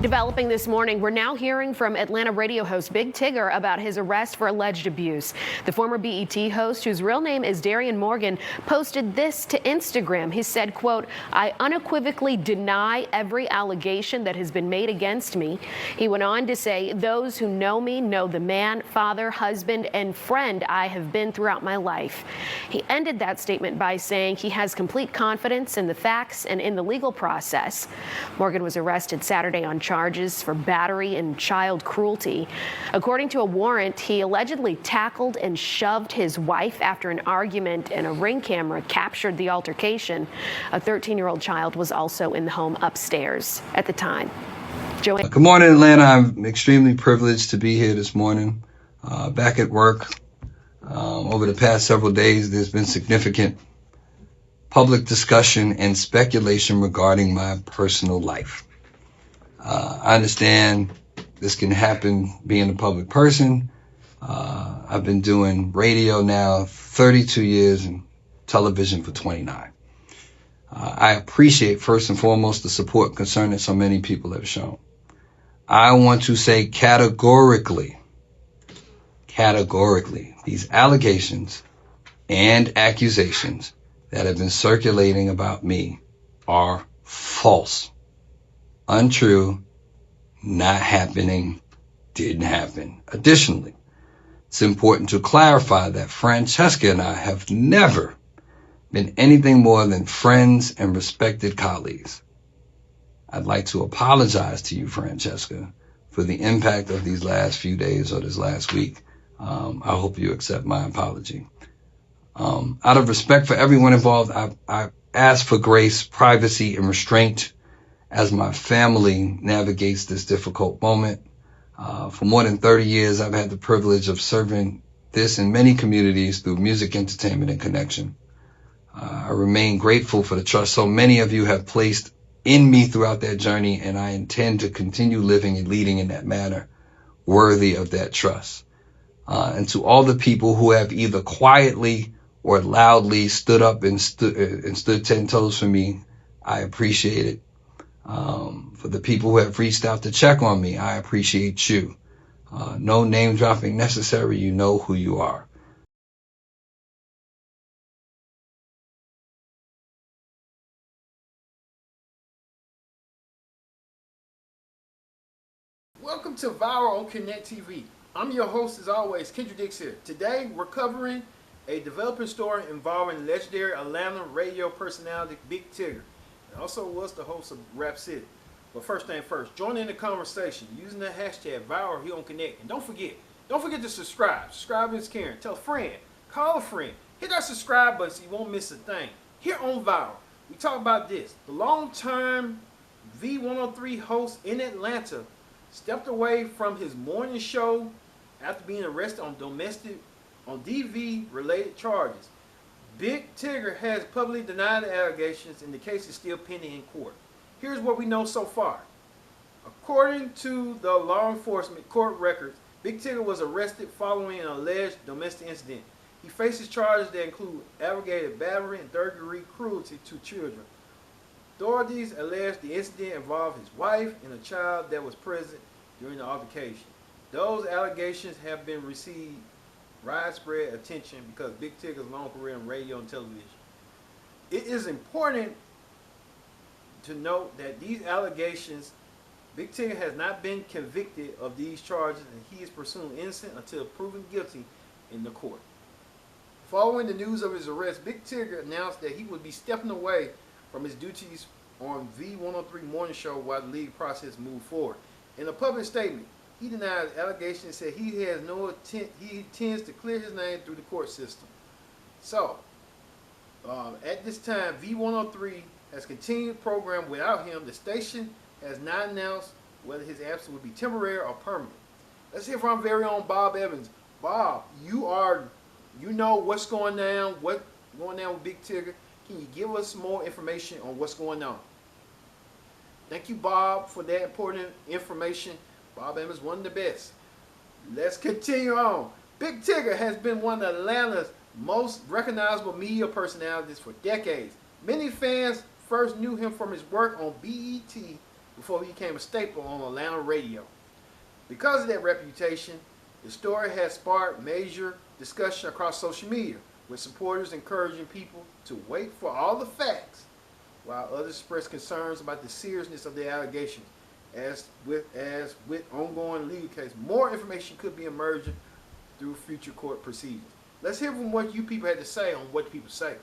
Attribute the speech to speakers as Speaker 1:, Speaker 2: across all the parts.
Speaker 1: Developing this morning, we're now hearing from Atlanta radio host Big Tigger about his arrest for alleged abuse. The former BET host, whose real name is Darian Morgan, posted this to Instagram. He said, quote, "I unequivocally deny every allegation that has been made against me." He went on to say, "Those who know me know the man, father, husband, and friend I have been throughout my life." He ended that statement by saying he has complete confidence in the facts and in the legal process. Morgan was arrested Saturday on charges for battery and child cruelty. According to a warrant, he allegedly tackled and shoved his wife after an argument, and a Ring camera captured the altercation. A 13-year-old child was also in the home upstairs at the time. Joanne.
Speaker 2: Good morning, Atlanta. I'm extremely privileged to be here this morning, back at work. Over the past several days, there's been significant public discussion and speculation regarding my personal life. I understand this can happen being a public person. I've been doing radio now 32 years and television for 29. I appreciate first and foremost the support and concern that so many people have shown. I want to say categorically, these allegations and accusations that have been circulating about me are false. Untrue, not happening, didn't happen. Additionally, it's important to clarify that Francesca and I have never been anything more than friends and respected colleagues. I'd like to apologize to you, Francesca, for the impact of these last few days or this last week. I hope you accept my apology. Out of respect for everyone involved, I ask for grace, privacy, and restraint as my family navigates this difficult moment. For more than 30 years, I've had the privilege of serving this in many communities through music, entertainment, and connection. I remain grateful for the trust so many of you have placed in me throughout that journey, and I intend to continue living and leading in that manner worthy of that trust. And to all the people who have either quietly or loudly stood up and stood 10 toes for me, I appreciate it. For the people who have reached out to check on me, I appreciate you. No name dropping necessary. You know who you are.
Speaker 3: Welcome to Viral on Connect TV. I'm your host as always, Kendra Dix here. Today we're covering a developing story involving legendary Atlanta radio personality Big Tigger. He also was the host of Rap City. But first thing first, join in the conversation using the hashtag Viral here on Connect. And don't forget to subscribe. Subscribe is caring. Tell a friend, call a friend. Hit that subscribe button so you won't miss a thing. Here on Viral, we talk about this. The long-term V-103 host in Atlanta stepped away from his morning show after being arrested on DV-related charges. Big Tigger has publicly denied the allegations, and the case is still pending in court. Here's what we know so far. According to the law enforcement court records, Big Tigger was arrested following an alleged domestic incident. He faces charges that include aggravated battery and third-degree cruelty to children. Authorities allege the incident involved his wife and a child that was present during the altercation. Those allegations have been received widespread attention because Big Tigger's long career in radio and television. It is important to note that these allegations, Big Tigger has not been convicted of these charges, and he is presumed innocent until proven guilty in the court. Following the news of his arrest, Big Tigger announced that he would be stepping away from his duties on V-103 morning show while the legal process moved forward. In a public statement, he denied allegations and said he has no intent. He intends to clear his name through the court system. So, at this time, V-103 has continued the program without him. The station has not announced whether his absence will be temporary or permanent. Let's hear from our very own Bob Evans. Bob, you know what's going down, with Big Tigger. Can you give us more information on what's going on? Thank you, Bob, for that important information. Bob Evans, one of the best. Let's continue on. Big Tigger has been one of Atlanta's most recognizable media personalities for decades. Many fans first knew him from his work on BET before he became a staple on Atlanta radio. Because of that reputation, the story has sparked major discussion across social media, with supporters encouraging people to wait for all the facts, while others express concerns about the seriousness of the allegations. As with ongoing legal cases, more information could be emerging through future court proceedings. Let's hear from what you people had to say on what people say.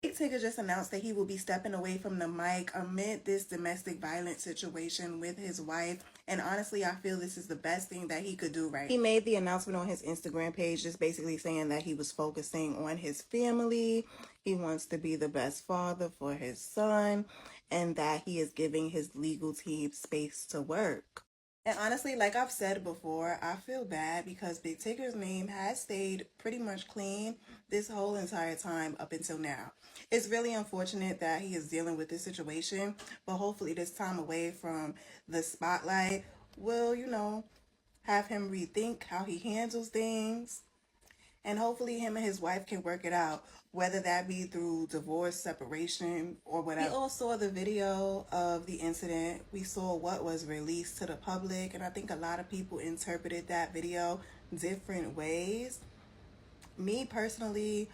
Speaker 4: Big Tigger just announced that he will be stepping away from the mic amid this domestic violence situation with his wife. And honestly, I feel this is the best thing that he could do right. He made the announcement on his Instagram page just basically saying that he was focusing on his family. He wants to be the best father for his son, and that he is giving his legal team space to work. And honestly, like I've said before, I feel bad because Big Tigger's name has stayed pretty much clean this whole entire time up until now. It's really unfortunate that he is dealing with this situation, but hopefully this time away from the spotlight will, have him rethink how he handles things. And hopefully him and his wife can work it out, whether that be through divorce, separation, or whatever. We all saw the video of the incident. We saw what was released to the public, and I think a lot of people interpreted that video different ways. Me personally,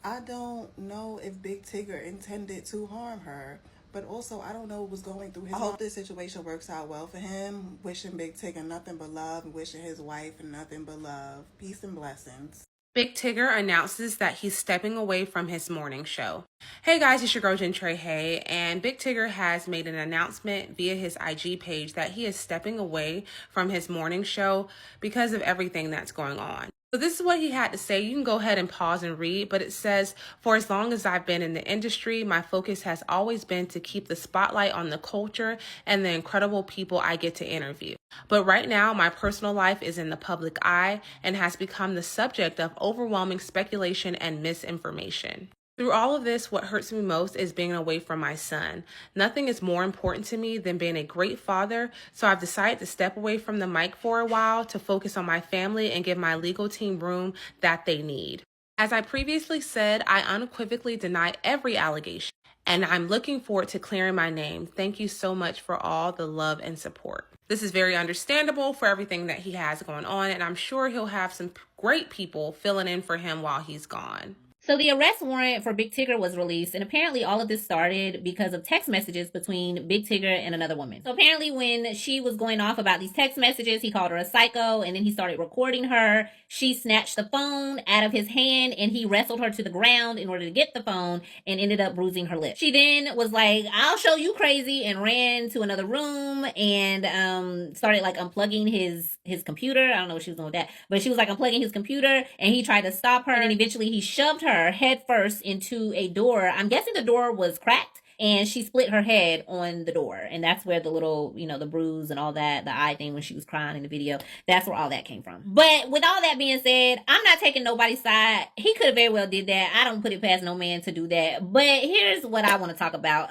Speaker 4: I don't know if Big Tigger intended to harm her, but also I don't know what was going through his mind. I hope this situation works out well for him. Wishing Big Tigger nothing but love, and wishing his wife nothing but love. Peace and blessings.
Speaker 5: Big Tigger announces that he's stepping away from his morning show. Hey guys, it's your girl Jen Trey Hay, and Big Tigger has made an announcement via his IG page that he is stepping away from his morning show because of everything that's going on. So this is what he had to say. You can go ahead and pause and read, but it says, "For as long as I've been in the industry, my focus has always been to keep the spotlight on the culture and the incredible people I get to interview. But right now, my personal life is in the public eye and has become the subject of overwhelming speculation and misinformation. Through all of this, what hurts me most is being away from my son. Nothing is more important to me than being a great father, so I've decided to step away from the mic for a while to focus on my family and give my legal team room that they need. As I previously said, I unequivocally deny every allegation, and I'm looking forward to clearing my name. Thank you so much for all the love and support." This is very understandable for everything that he has going on, and I'm sure he'll have some great people filling in for him while he's gone.
Speaker 6: So the arrest warrant for Big Tigger was released, and apparently all of this started because of text messages between Big Tigger and another woman. So apparently when she was going off about these text messages, he called her a psycho, and then he started recording her. She snatched the phone out of his hand, and he wrestled her to the ground in order to get the phone and ended up bruising her lip. She then was like, "I'll show you crazy," and ran to another room and started like unplugging his computer. I don't know what she was doing with that, but she was like unplugging his computer, and he tried to stop her, and then eventually he shoved her head first into a door. I'm guessing the door was cracked, and she split her head on the door, and that's where the little, the bruise and all that, the eye thing when she was crying in the video, that's where all that came from. But with all that being said, I'm not taking nobody's side. He could have very well did that. I don't put it past no man to do that. But here's what I want to talk about.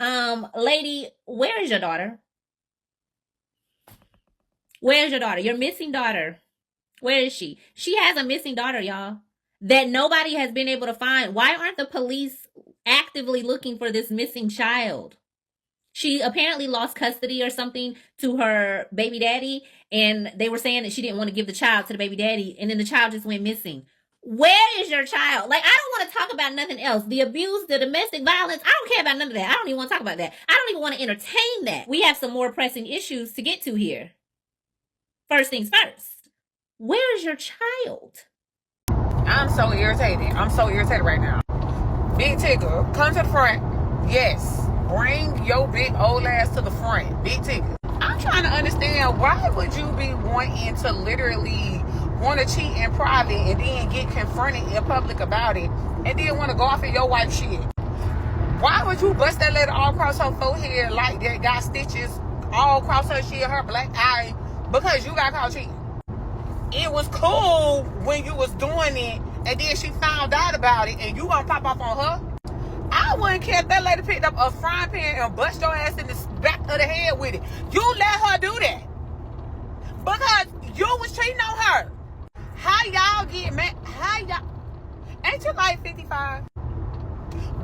Speaker 6: Lady, where is your daughter? Where's your daughter? Your missing daughter. Where is she? She has a missing daughter, y'all, that nobody has been able to find. Why aren't the police actively looking for this missing child? She apparently lost custody or something to her baby daddy, and they were saying that she didn't want to give the child to the baby daddy, and then the child just went missing. Where is your child? Like, I don't want to talk about nothing else. The abuse, the domestic violence, I don't care about none of that. I don't even want to talk about that. I don't even want to entertain that. We have some more pressing issues to get to here. First things first, where is your child?
Speaker 7: I'm so irritated. I'm so irritated right now. Big Tigger, come to the front. Yes. Bring your big old ass to the front. Big Tigger. I'm trying to understand, why would you be wanting to literally want to cheat in private and then get confronted in public about it and then want to go off of your wife's shit? Why would you bust that letter all across her forehead like that, got stitches all across her shit, her black eye, because you got caught cheating? It was cool when you was doing it, and then she found out about it, and you gonna pop off on her? I wouldn't care if that lady picked up a frying pan and bust your ass in the back of the head with it. You let her do that because you was cheating on her. How y'all get mad? How y'all? Ain't you like 55?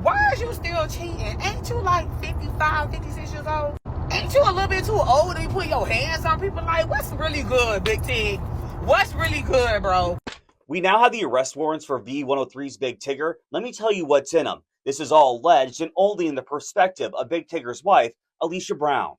Speaker 7: Why is you still cheating? Ain't you like 55, 56 years old? ain't you a little bit too old to put your hands on people? Like, what's really good, Big Tig? What's really good, bro?
Speaker 8: We now have the arrest warrants for V-103's Big Tigger. Let me tell you what's in them. This is all alleged and only in the perspective of Big Tigger's wife, Alicia Brown.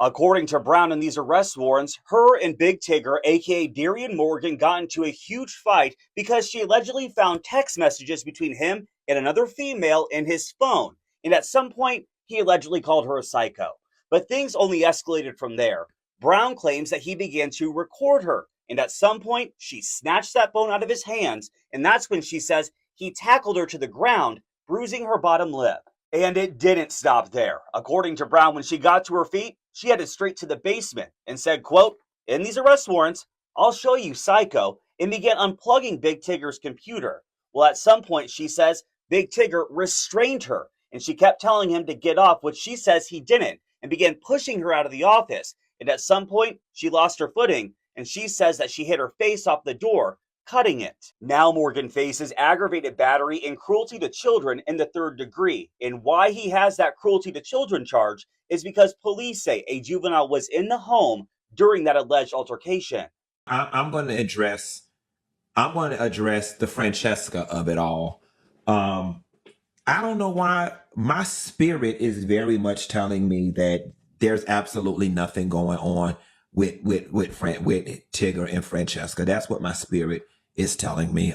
Speaker 8: According to Brown in these arrest warrants, her and Big Tigger, aka Darian Morgan, got into a huge fight because she allegedly found text messages between him and another female in his phone. And at some point, he allegedly called her a psycho. But things only escalated from there. Brown claims that he began to record her. And at some point, she snatched that phone out of his hands, and that's when she says he tackled her to the ground, bruising her bottom lip. And it didn't stop there. According to Brown, when she got to her feet, she headed straight to the basement and said, quote, "In these arrest warrants, I'll show you, psycho," and began unplugging Big Tigger's computer. Well, at some point, she says Big Tigger restrained her, and she kept telling him to get off, which she says he didn't, and began pushing her out of the office. And at some point, she lost her footing, and she says that she hit her face off the door, cutting it. Now Morgan faces aggravated battery and cruelty to children in the 3rd degree. And why he has that cruelty to children charge is because police say a juvenile was in the home during that alleged altercation.
Speaker 9: I'm going to address the Francesca of it all. I don't know why my spirit is very much telling me that there's absolutely nothing going on with Tigger and Francesca. That's what my spirit is telling me.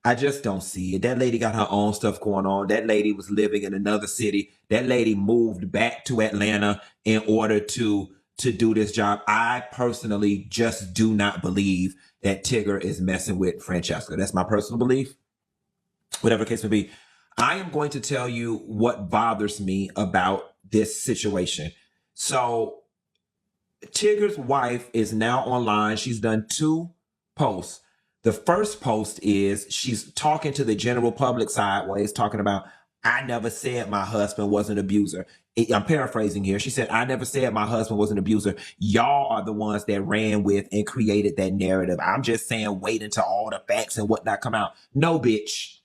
Speaker 9: I just don't see it. That lady got her own stuff going on. That lady was living in another city. That lady moved back to Atlanta in order to do this job. I personally just do not believe that Tigger is messing with Francesca. That's my personal belief. Whatever the case may be. I am going to tell you what bothers me about this situation. So Tigger's wife is now online. She's done 2 posts. The first post is she's talking to the general public sideways, talking about, "I never said my husband was an abuser." I'm paraphrasing here. She said, "I never said my husband was an abuser. Y'all are the ones that ran with and created that narrative. I'm just saying wait until all the facts and whatnot come out." No, bitch.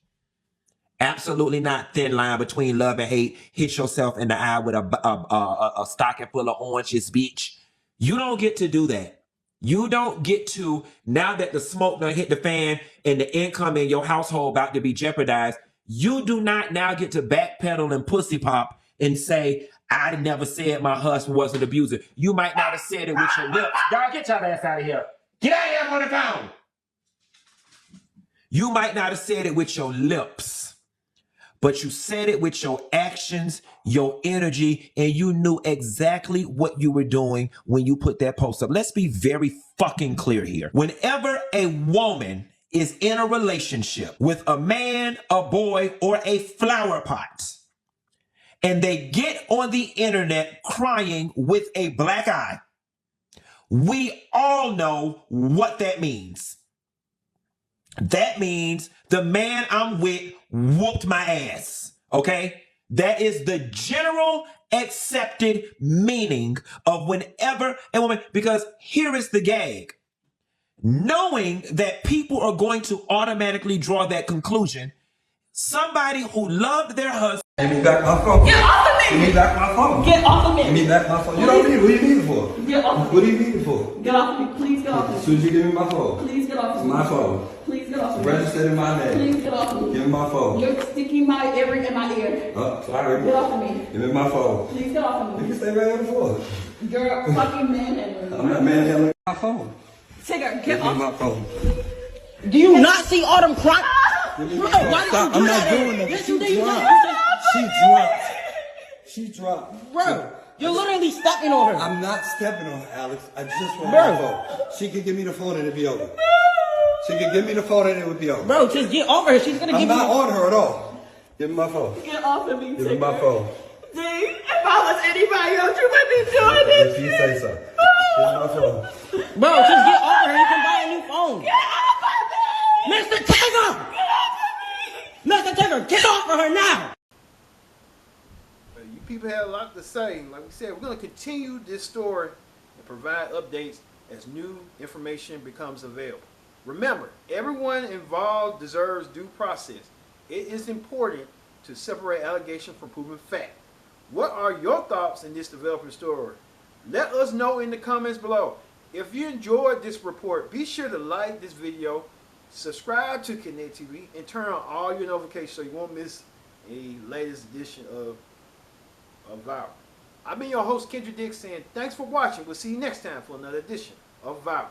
Speaker 9: Absolutely not. Thin line between love and hate. Hit yourself in the eye with a stocking full of oranges, bitch. You don't get to do that. You don't get to, now that the smoke done hit the fan and the income in your household about to be jeopardized, you do not now get to backpedal and pussy pop and say, "I never said my husband was an abuser." You might not have said it with your lips. Y'all get your ass out of here. Get out of here, I'm on the phone. You might not have said it with your lips, but you said it with your actions, your energy, and you knew exactly what you were doing when you put that post up. Let's be very fucking clear here. Whenever a woman is in a relationship with a man, a boy, or a flower pot, and they get on the internet crying with a black eye, we all know what that means. That means the man I'm with whooped my ass, okay? That is the general accepted meaning of whenever a woman, because here is the gag. Knowing that people are going to automatically draw that conclusion, somebody who loved their husband.
Speaker 2: Give me back my phone.
Speaker 10: Get off of me!
Speaker 2: Give me back my phone.
Speaker 10: Get off of me!
Speaker 2: Give me back my phone. You don't need it. What do you need it for?
Speaker 10: Get off of me!
Speaker 2: What do you need it for?
Speaker 10: Get off of me! Please get off of me!
Speaker 2: As soon as you give me my phone.
Speaker 10: Please get off of
Speaker 2: It's
Speaker 10: me!
Speaker 2: my phone.
Speaker 10: Please get off of me!
Speaker 2: Registered in my name.
Speaker 10: Please get off of me!
Speaker 2: Give me my phone.
Speaker 10: You're sticking my ear in my ear.
Speaker 2: Oh, sorry.
Speaker 10: Get off of me!
Speaker 2: Give me my phone.
Speaker 10: Please get off of
Speaker 2: You
Speaker 10: me!
Speaker 2: can stay right on the floor.
Speaker 10: You're a fucking manhandling.
Speaker 2: I'm not manhandling my phone.
Speaker 10: Tigger,
Speaker 2: Give
Speaker 10: get
Speaker 2: me
Speaker 10: off!
Speaker 2: my phone.
Speaker 11: Do you not see Autumn crying?
Speaker 2: Give me my
Speaker 11: Bro,
Speaker 2: phone.
Speaker 11: why did
Speaker 2: Stop.
Speaker 11: you
Speaker 2: I'm
Speaker 11: do
Speaker 2: not
Speaker 11: that?
Speaker 2: doing that.
Speaker 11: Yes,
Speaker 2: She
Speaker 11: you did. You
Speaker 2: dropped.
Speaker 11: just-
Speaker 2: She dropped. She dropped.
Speaker 11: Bro, you're literally stepping on her.
Speaker 2: I'm not stepping on her, Alex. I just want
Speaker 11: Bro.
Speaker 2: my phone. She could give me the phone and it'd be over. She could give me the phone and it would be over.
Speaker 11: Bro, just get over her. She's gonna
Speaker 2: I'm
Speaker 11: give
Speaker 2: not
Speaker 11: you.
Speaker 2: on her at all. Give me my phone.
Speaker 10: Get off of me,
Speaker 2: Give me my
Speaker 10: Tigger!
Speaker 2: phone.
Speaker 10: D, if I was anybody else, you wouldn't be doing this
Speaker 2: If you
Speaker 10: shit!
Speaker 2: say so. Give me my phone.
Speaker 11: Bro, just get over her. You can buy a new phone.
Speaker 10: Get off of me!
Speaker 11: Mr. Tigger!
Speaker 10: Get off of me!
Speaker 11: Mr. Tigger, get off of her now!
Speaker 3: You people have a lot to say. Like we said, we're going to continue this story and provide updates as new information becomes available. Remember, everyone involved deserves due process. It is important to separate allegation from proven fact. What are your thoughts in this developing story? Let us know in the comments below. If you enjoyed this report, be sure to like this video, subscribe to Connect TV, and turn on all your notifications so you won't miss a latest edition of Viral. I've been your host, Kendra Dick, saying thanks for watching. We'll see you next time for another edition of Viral.